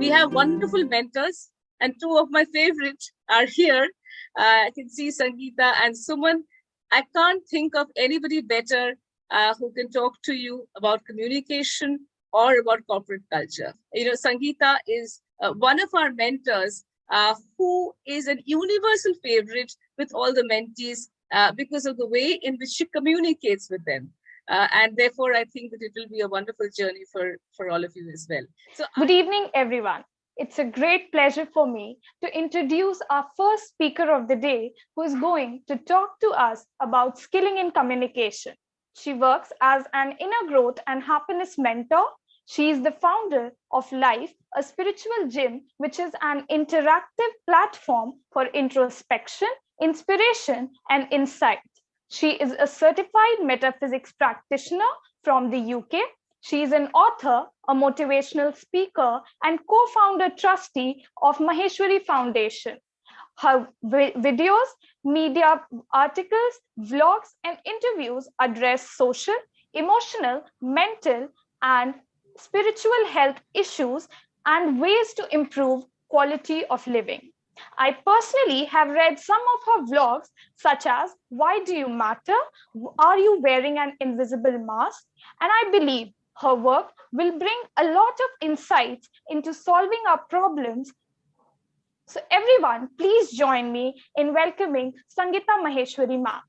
We have wonderful mentors, and two of my favorites are here. I can see Sangeeta and Suman. I can't think of anybody better who can talk to you about communication or about corporate culture. You know, Sangeeta is one of our mentors who is an universal favorite with all the mentees because of the way in which she communicates with them. And therefore, I think that it will be a wonderful journey for all of you as well. So, Good evening, everyone. It's a great pleasure for me to introduce our first speaker of the day, who is going to talk to us about skilling in communication. She works as an inner growth and happiness mentor. She is the founder of Life, a spiritual gym, which is an interactive platform for introspection, inspiration, and insight. She is a certified metaphysics practitioner from the UK. She is an author, a motivational speaker, and co-founder trustee of Maheshwari Foundation. Her videos, media articles, vlogs, and interviews address social, emotional, mental, and spiritual health issues and ways to improve quality of living. I personally have read some of her vlogs, such as Why Do You Matter? Are You Wearing an Invisible Mask? And I believe her work will bring a lot of insights into solving our problems. So everyone, please join me in welcoming Sangeeta Maheshwari ma'am.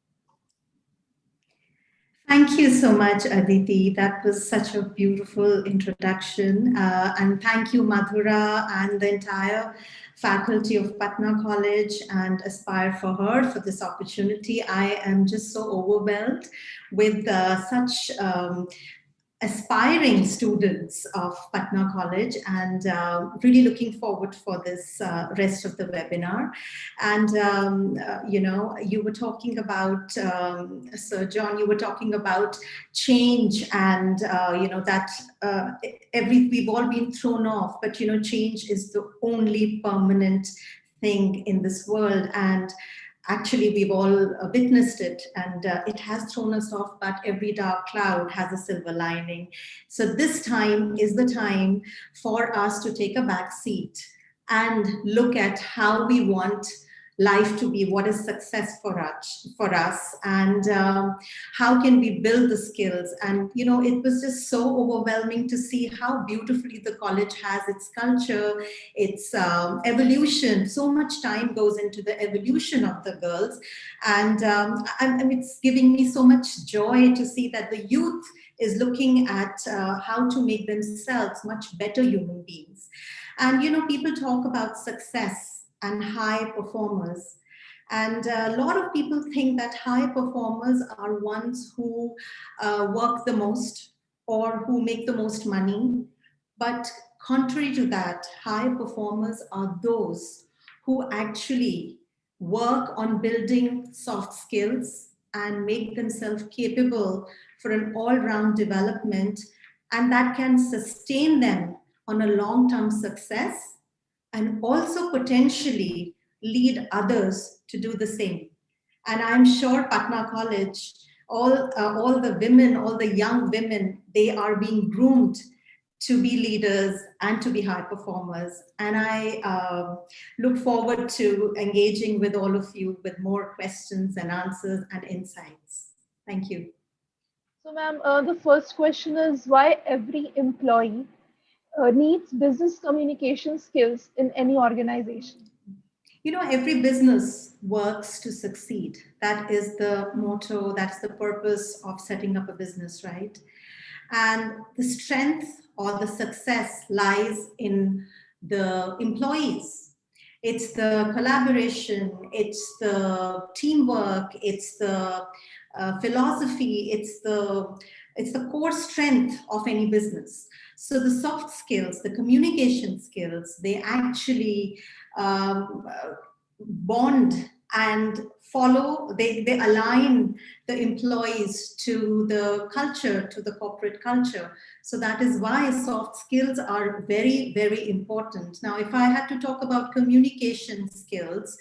Thank you so much, Aditi. That was such a beautiful introduction. And thank you, Madhura, and the entire faculty of Patna College and Aspire for Her for this opportunity. I am just so overwhelmed with such aspiring students of Patna College, and really looking forward for this rest of the webinar. And you know, you were talking about Sir John, you were talking about change, and you know that we've all been thrown off, but you know, change is the only permanent thing in this world. And actually, we've all witnessed it, and it has thrown us off, but every dark cloud has a silver lining. So this time is the time for us to take a back seat and look at how we want life to be, what is success for us, and how can we build the skills. And you know, it was just so overwhelming to see how beautifully the college has its culture, its evolution. So much time goes into the evolution of the girls, and it's giving me so much joy to see that the youth is looking at how to make themselves much better human beings. And you know, people talk about success and high performers. And a lot of people think that high performers are ones who work the most or who make the most money. But contrary to that, high performers are those who actually work on building soft skills and make themselves capable for an all-round development, and that can sustain them on a long-term success, and also potentially lead others to do the same. And I'm sure Patna College, all the women, all the young women, they are being groomed to be leaders and to be high performers. And I look forward to engaging with all of you with more questions and answers and insights. Thank you. So ma'am, the first question is, why every employee needs business communication skills in any organization? You know, every business works to succeed. That is the motto, that's the purpose of setting up a business, right? And the strength or the success lies in the employees. It's the collaboration, it's the teamwork, it's the philosophy, it's the core strength of any business. So the soft skills, the communication skills, they actually bond and follow, they align the employees to the culture, to the corporate culture. So that is why soft skills are very, very important. Now, if I had to talk about communication skills,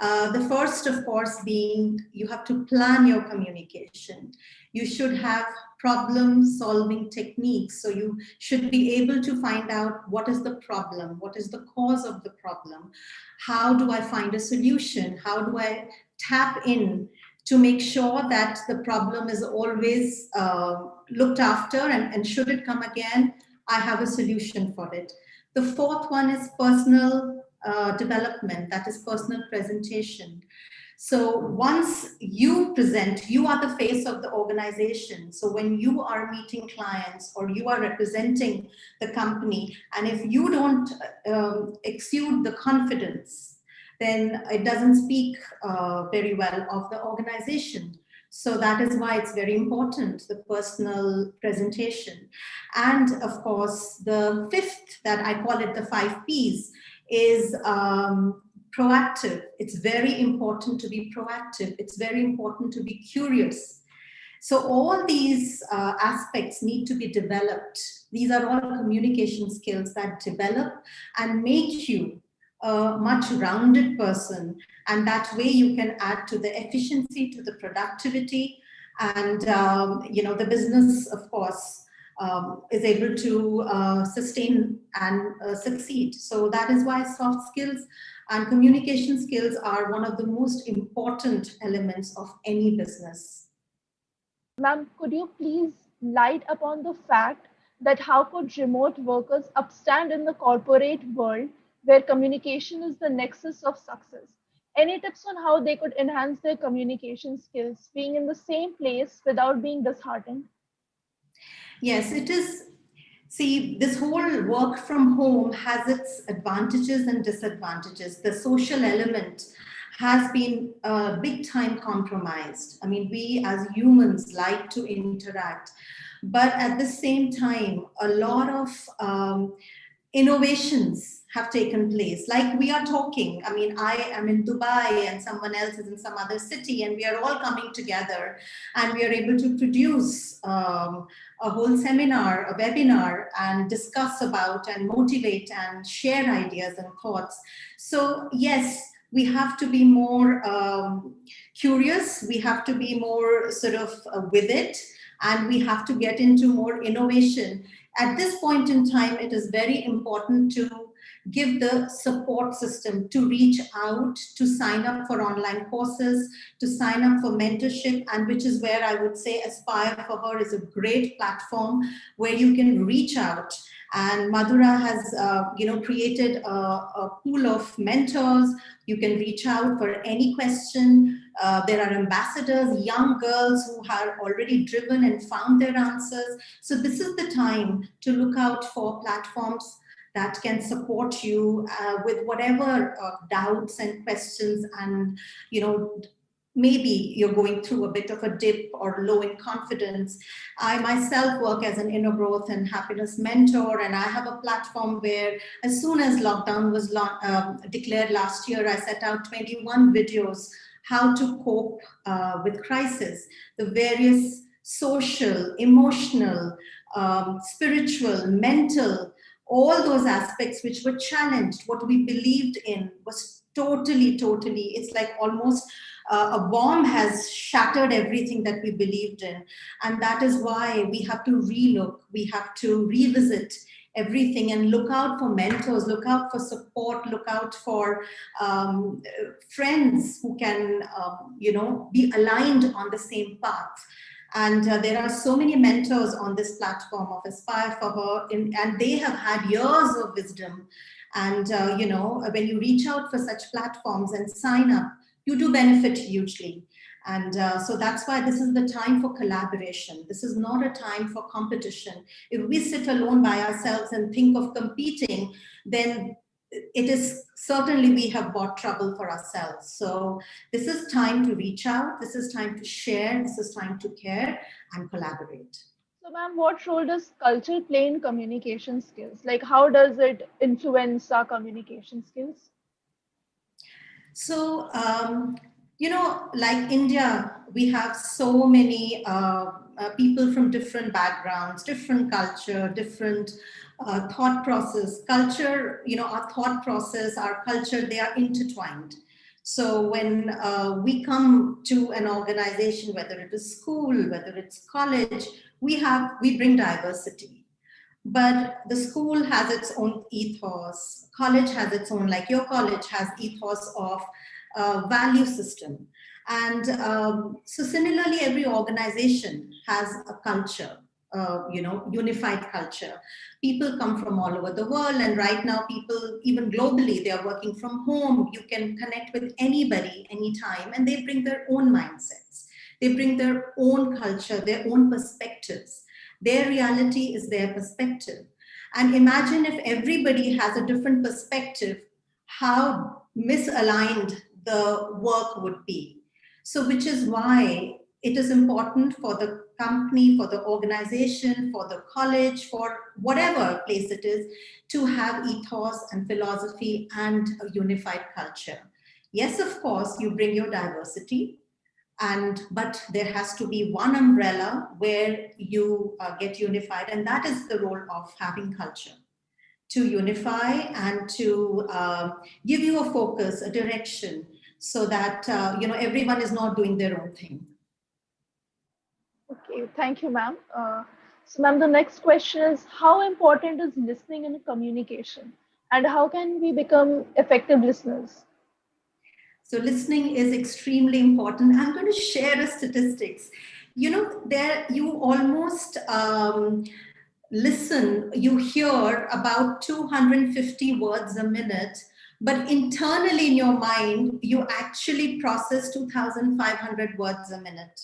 The first, of course, being you have to plan your communication. You should have problem-solving techniques. So you should be able to find out what is the problem, what is the cause of the problem, how do I find a solution, how do I tap in to make sure that the problem is always looked after, and should it come again, I have a solution for it. The fourth one is personal development, that is personal presentation. So once you present, you are the face of the organization. So when you are meeting clients or you are representing the company, and if you don't exude the confidence, then it doesn't speak very well of the organization. So that is why it's very important, the personal presentation. And of course, the fifth, that I call it the 5 Ps, is proactive. It's very important to be proactive. It's very important to be curious. So all these aspects need to be developed. These are all communication skills that develop and make you a much rounded person. And that way you can add to the efficiency, to the productivity, and the business, of course, is able to sustain and succeed. So that is why soft skills and communication skills are one of the most important elements of any business. Ma'am, could you please light upon the fact that how could remote workers upstand in the corporate world where communication is the nexus of success? Any tips on how they could enhance their communication skills being in the same place without being disheartened? Yes, it is. See, this whole work from home has its advantages and disadvantages. The social element has been big time compromised. I mean, we as humans like to interact, but at the same time, a lot of innovations have taken place. Like we are talking, I mean, I am in Dubai and someone else is in some other city, and we are all coming together and we are able to produce a whole seminar, a webinar, and discuss about and motivate and share ideas and thoughts. So yes, we have to be more curious, we have to be more sort of with it, and we have to get into more innovation. At this point in time, it is very important to give the support system, to reach out, to sign up for online courses, to sign up for mentorship, and which is where I would say Aspire for Her is a great platform where you can reach out. And Madhura has created a pool of mentors. You can reach out for any question. There are ambassadors, young girls who are already driven and found their answers. So this is the time to look out for platforms that can support you with whatever doubts and questions, and maybe you're going through a bit of a dip or low in confidence. I myself work as an inner growth and happiness mentor, and I have a platform where as soon as lockdown was declared last year, I set out 21 videos how to cope with crisis, the various social, emotional, spiritual, mental, all those aspects which were challenged. What we believed in was totally, it's like almost a bomb has shattered everything that we believed in. And that is why we have to relook, we have to revisit everything and look out for mentors, look out for support, look out for friends who can, be aligned on the same path. And there are so many mentors on this platform of Aspire for Her, and they have had years of wisdom. And, when you reach out for such platforms and sign up, you do benefit hugely. And so that's why this is the time for collaboration. This is not a time for competition. If we sit alone by ourselves and think of competing, then it is certainly we have brought trouble for ourselves. So this is time to reach out. This is time to share. This is time to care and collaborate. So, ma'am, what role does culture play in communication skills? Like, how does it influence our communication skills? So, like India, we have so many people from different backgrounds, different culture, different thought process. Culture, our thought process, our culture, they are intertwined. So when we come to an organization, whether it is school, whether it's college, we bring diversity. But the school has its own ethos, college has its own, like your college has ethos of value system. And so similarly, every organization has a culture, unified culture. People come from all over the world, and right now people, even globally, they are working from home. You can connect with anybody, anytime, and they bring their own mindsets. They bring their own culture, their own perspectives. Their reality is their perspective. And imagine if everybody has a different perspective, how misaligned the work would be. So, which is why it is important for the company, for the organization, for the college, for whatever place it is, to have ethos and philosophy and a unified culture. Yes, of course, you bring your diversity, but there has to be one umbrella where you get unified, and that is the role of having culture, to unify and to give you a focus, a direction, so that everyone is not doing their own thing. Okay, thank you, ma'am. So, ma'am, the next question is, how important is listening in communication, and how can we become effective listeners? So listening is extremely important. I'm going to share a statistics. There you almost listen, you hear about 250 words a minute, but internally in your mind, you actually process 2,500 words a minute.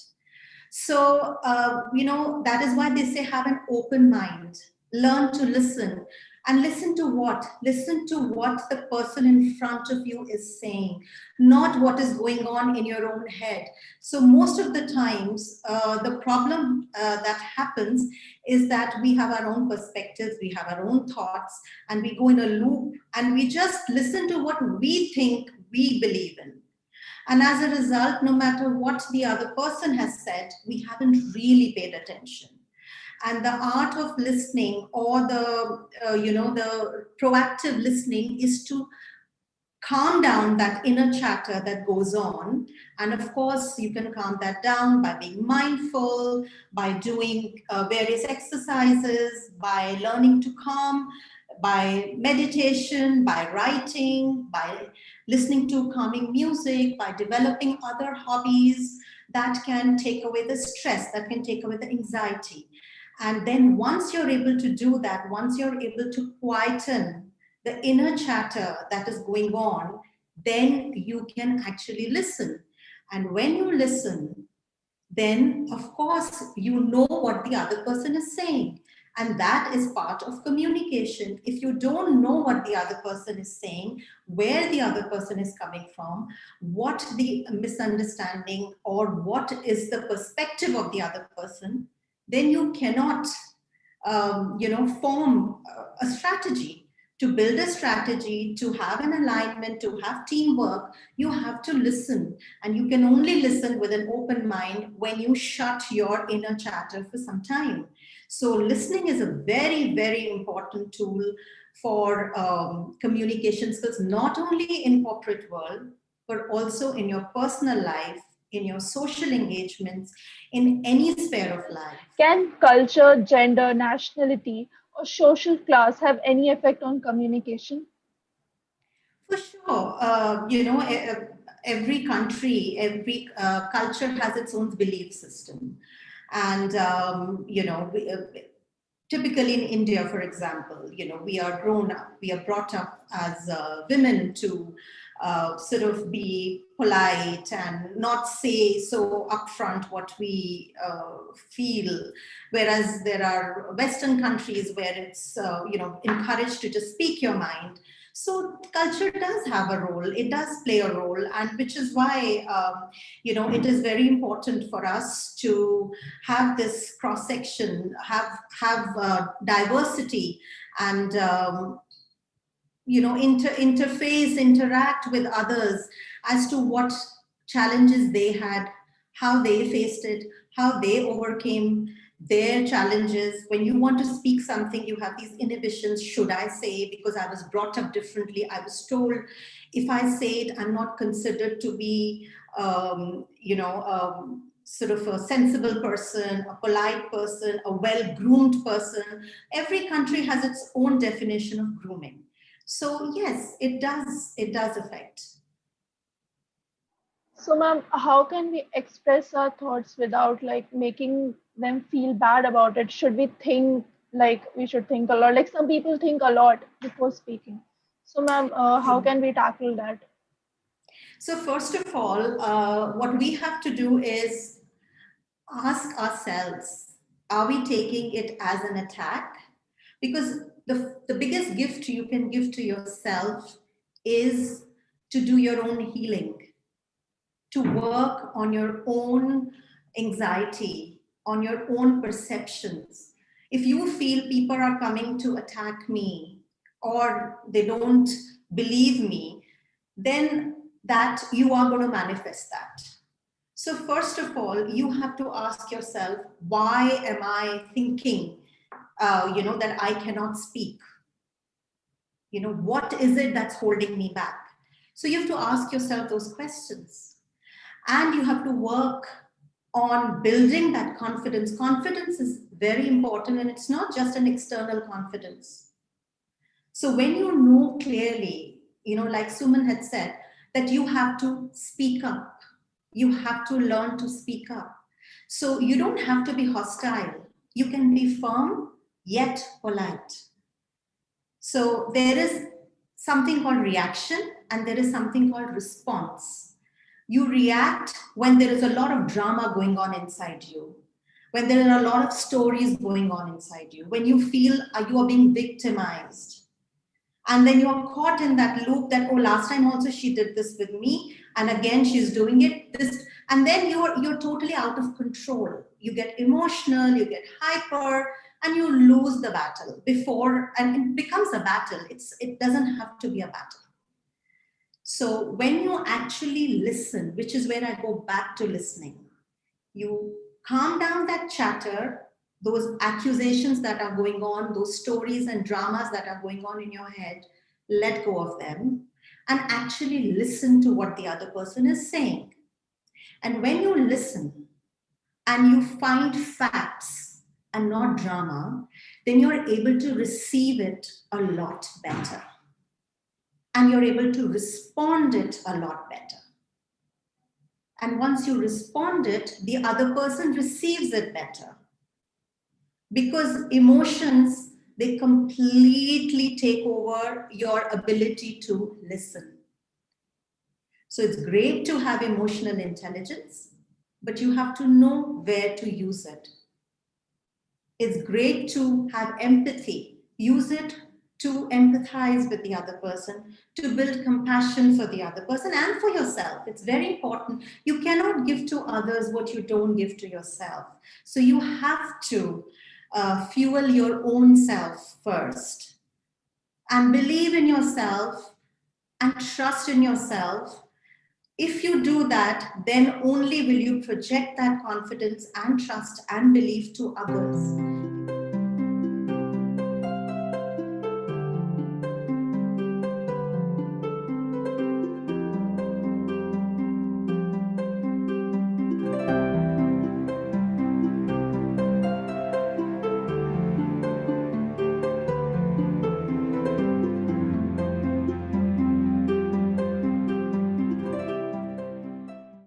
So, that is why they say have an open mind, learn to listen. And listen to what? Listen to what the person in front of you is saying, not what is going on in your own head. So, most of the times, the problem that happens is that we have our own perspectives, we have our own thoughts, and we go in a loop and we just listen to what we think we believe in. And as a result, no matter what the other person has said, we haven't really paid attention. And the art of listening, or the proactive listening, is to calm down that inner chatter that goes on. And of course, you can calm that down by being mindful, by doing various exercises, by learning to calm, by meditation, by writing, by listening to calming music, by developing other hobbies that can take away the stress, that can take away the anxiety. And then once you're able to do that, once you're able to quieten the inner chatter that is going on, then you can actually listen. And when you listen, then of course you know what the other person is saying. And that is part of communication. If you don't know what the other person is saying, where the other person is coming from, what the misunderstanding or what is the perspective of the other person, then you cannot form a strategy. To build a strategy, to have an alignment, to have teamwork, you have to listen. And you can only listen with an open mind when you shut your inner chatter for some time. So listening is a very, very important tool for communication skills, not only in corporate world, but also in your personal life, in your social engagements, in any sphere of life. Can culture, gender, nationality, or social class have any effect on communication? For sure. Every country, every culture has its own belief system. And, typically in India, for example, we are grown up, we are brought up as women to sort of be polite and not say so upfront what we feel. Whereas there are Western countries where it's, encouraged to just speak your mind. So culture does have a role, it does play a role, and which is why, it is very important for us to have this cross section, have diversity, and interface, interact with others as to what challenges they had, how they faced it, how they overcame their challenges. When you want to speak something, you have these inhibitions. Should I say? Because I was brought up differently. I was told if I say it, I'm not considered to be, sort of a sensible person, a polite person, a well-groomed person. Every country has its own definition of grooming. So yes, it does affect. So, ma'am, how can we express our thoughts without like making them feel bad about it? Should we think like we should think a lot? Like some people think a lot before speaking. So, ma'am, how can we tackle that? So first of all, what we have to do is ask ourselves, are we taking it as an attack? Because the biggest gift you can give to yourself is to do your own healing, to work on your own anxiety, on your own perceptions. If you feel people are coming to attack me or they don't believe me, then that you are going to manifest that. So first of all, you have to ask yourself, why am I thinking, that I cannot speak? What is it that's holding me back? So you have to ask yourself those questions. And you have to work on building that confidence. Confidence is very important, and it's not just an external confidence. So when you know clearly, like Suman had said, that you have to speak up, you have to learn to speak up. So you don't have to be hostile. You can be firm, yet polite. So there is something called reaction and there is something called response. You react when there is a lot of drama going on inside you, when there are a lot of stories going on inside you, when you feel you are being victimized. And then you are caught in that loop that, oh, last time also she did this with me, and again she's doing it. And then you're totally out of control. You get emotional, you get hyper, and you lose the battle before, and it becomes a battle. It doesn't have to be a battle. So when you actually listen, which is where I go back to listening, you calm down that chatter, those accusations that are going on, those stories and dramas that are going on in your head, let go of them and actually listen to what the other person is saying. And when you listen and you find facts and not drama, then you're able to receive it a lot better. And you're able to respond it a lot better. And once you respond it, the other person receives it better. Because emotions, they completely take over your ability to listen. So it's great to have emotional intelligence, but you have to know where to use it. It's great to have empathy. Use it to empathize with the other person, to build compassion for the other person and for yourself. It's very important. You cannot give to others what you don't give to yourself. So you have to fuel your own self first and believe in yourself and trust in yourself. If you do that, then only will you project that confidence and trust and belief to others.